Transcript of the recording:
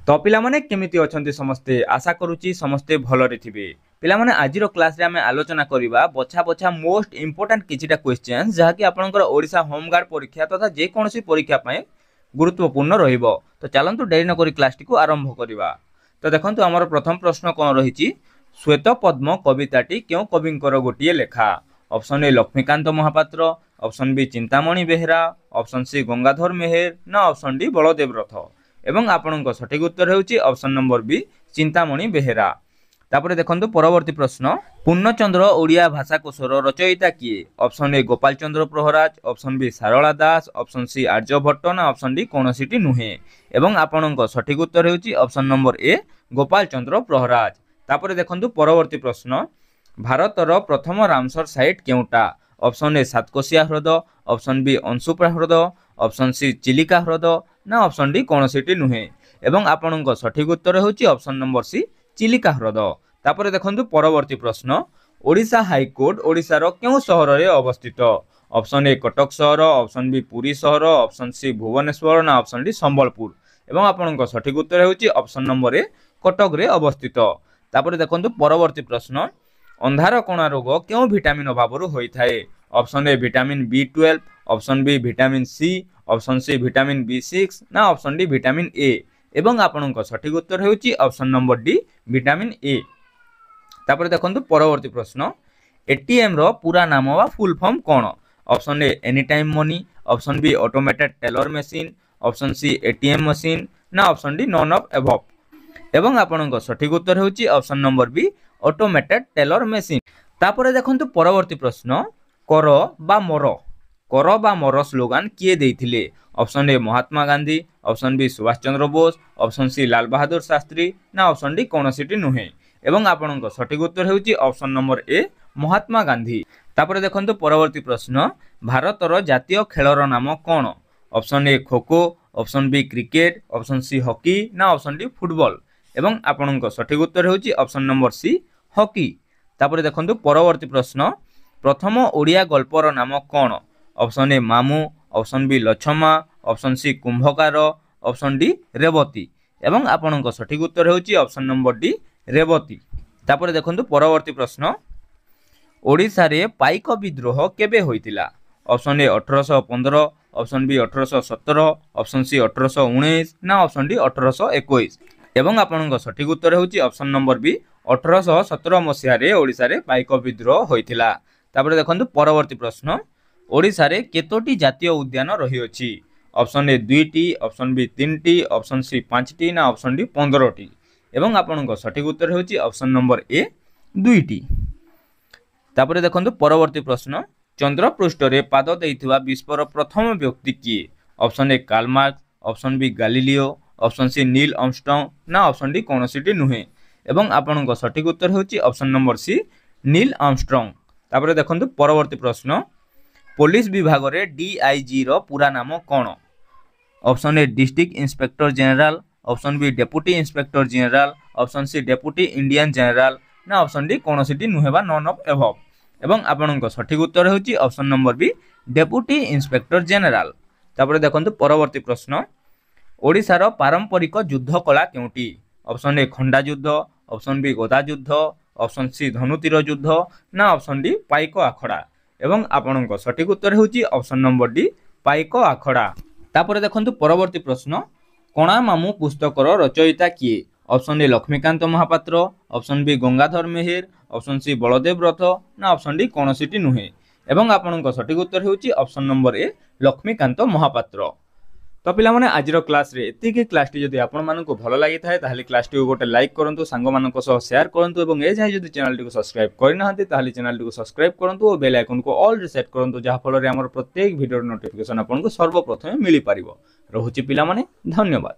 तो पिलामाने केमिति अछंती समस्ते आशा करूची समस्ते भलरे थिबे। पिलामाने आजिरो क्लास रे आमे आलोचना करिबा बछा बछा मोस्ट इंपोर्टेंट किछिटा क्वेश्चंस जहाकी आपनकर ओडिसा होमगार्ड परीक्षा तथा जे कोनोसी परीक्षा पय गुरुत्वपूर्ण रहिबो। तो चलंतु देरी न करी क्लास टी को आरंभ करिबा। तो देखंतु हमर प्रथम प्रश्न कोन रहिची श्वेत पद्म कविताटी क्यों कविंकर गोटिए लेखा। Option A Laxmikanta Mahapatra, option B Chintamani Behera, option C Gangadhar Meher ना ऑप्शन डी बलदेव रथ। एवं आपनक सठिक उत्तर हेउची option number B Chintamani Behera. तापरे देखंतु परवर्ती प्रश्न पूर्णचंद्र ओडिया भाषाकोशर रचयिता किए। Option A Gopal Chandra Praharaj, option B Sarala Das, option C Aryabhata ना ऑप्शन डी कोनोसीटी नुहे। एवं आपनक सठिक उत्तर हेउची option number A Gopal Chandra Praharaj. तापरे देखंतु परवर्ती प्रश्न भारतर प्रथम रामसर साइट केउटा। ऑप्शन ए सातकोशिया ह्रद, ऑप्शन बी अंशुप्रा ह्रद, ऑप्शन सी चिलिका ह्रद ना ऑप्शन डी कोनोसीटी नुहे। एवं आपनक सठिक उत्तर हेउची ऑप्शन नंबर सी चिलिका ह्रद। तापरे देखंतु परवर्ती प्रश्न ओडिशा हाईकोर्ट ओडिशार केउ सहर रे अवस्थित। ऑप्शन ए कटक सहर, ऑप्शन बी पुरी सहर, ऑप्शन सी भुवनेश्वर ना ऑप्शन डी संबलपुर। एवं आपनक सठिक उत्तर हेउची ऑप्शन नंबर ए कटक रे अवस्थित। तापरे देखंतु परवर्ती प्रश्न अंधार कणा रोग केउ विटामिन अभावरु होई थाए। Option A vitamin B12, option B vitamin C, option C vitamin B6 ना ऑप्शन डी विटामिन ए। एवं आपनक सठिक उत्तर हेउची option number D vitamin A. तापर देखंतु परवर्ती प्रश्न एटीएम रो पूरा नाम वा फुल फॉर्म कोन। Option A any time money, option B automated teller machine, option C ATM machine ना option D none of above. एवं आपनक सठिक उत्तर हेउची option number B automated teller machine. तापर देखंतु परवर्ती प्रश्न कर बा मोर स्लोगान किए देइथिले। Option A Mahatma Gandhi, option B Subhash Chandra Bose, option C Lal Bahadur Shastri ना ऑप्शन डी कोनोसीटी नुहे। एवं आपनक सठिक उत्तर हेउची option number A Mahatma Gandhi. तापर देखंतु परवर्ती प्रश्न भारतर जातीय खेलर नाम कोन। Option A kho kho, option B cricket, option C hockey ना ऑप्शन डी फुटबॉल। एवं आपनक सठिक उत्तर हेउची ऑप्शन नंबर सी हॉकी। तापर देखंतु परवर्ती प्रश्न प्रथम ओडिया गल्पर नाम कोन। Option A Mamu, option B Lachhama, option C Kumbhakar, option D Revati. एवं आपनक सठिक उत्तर हेउची ऑप्शन नंबर डी रेवती। तापर देखंतु परवर्ती प्रश्न ओडिसा रे पाइक विद्रोह केबे होइतिला। Option A 1815, option B 1817, option C 1819 ना ऑप्शन डी 1821। एवं आपनक सठिक उत्तर हेउची ऑप्शन नंबर बी 1817 मसिया रे ओडिसा रे पाइक विद्रोह होइतिला। तापर देखंतु परवर्ती प्रश्न ओडिसा रे केतोटी जातीय उद्यान रही अछि। ऑप्शन ए 2टी, ऑप्शन बी 3टी, ऑप्शन सी 5टी ना ऑप्शन डी 15टी। एवं आपनक सठिक उत्तर हेउची ऑप्शन नंबर ए 2टी। तापर देखंतु परवर्ती प्रश्न चंद्र पृष्ठ रे पाद देइथिबा विश्वर प्रथम व्यक्ति किए। Option A Karl Marx, option B Galileo, option C Neil Armstrong ना ऑप्शन डी कोनोसीटी नुहे। एवं आपनक सठिक उत्तर हेउची option number C Neil Armstrong. तापर देखंतु परवर्ती प्रश्न पुलिस विभाग रे डीआईजी रो पूरा नाम कोन। Option A district inspector general, option B deputy inspector general, option C deputy Indian general ना ऑप्शन डी कोनोसीटी नुहेबा नॉन ऑफ एबव। एवं आपनक सठिक उत्तर हेउची option number B deputy inspector general. तापर देखंतु परवर्ती प्रश्न ओडिसा रो पारंपरिक युद्ध कला केउटी। ऑप्शन ए खंडा युद्ध, ऑप्शन बी गदा युद्ध, ऑप्शन सी धनुतीर युद्ध ना ऑप्शन डी पाइक आखड़ा। एवं आपनक सठिक उत्तर हेउची option number D Paika Akhada. तापर देखंतु परवर्ती प्रश्न कणा मामू पुस्तकर रचयिता किए। Option A Laxmikanta Mahapatra, option B Gangadhar Meher, option सी बलदेव रथ ना ऑप्शन डी कोनोसीटी नुहे। एवं आपनक सठिक उत्तर हेउची option number A Laxmikanta Mohapatra. तो पिला माने आजिरो क्लास रे एतिके क्लास टी जदि आपण मानको भलो लागि थाए ताहले क्लास टी को गोटे लाइक करंतु, सांग मानको सह शेयर करंतु एवं ए जाय जदि चैनल टी को सब्सक्राइब करि नहंती ताहले चैनल टी को सब्सक्राइब करंतु और बेल आइकन को ऑल रे सेट करंतु जहा फल रे हमर प्रत्येक वीडियो नोटिफिकेशन आपनको सर्वप्रथमे मिली परिबो। रहूची पिला माने धन्यवाद।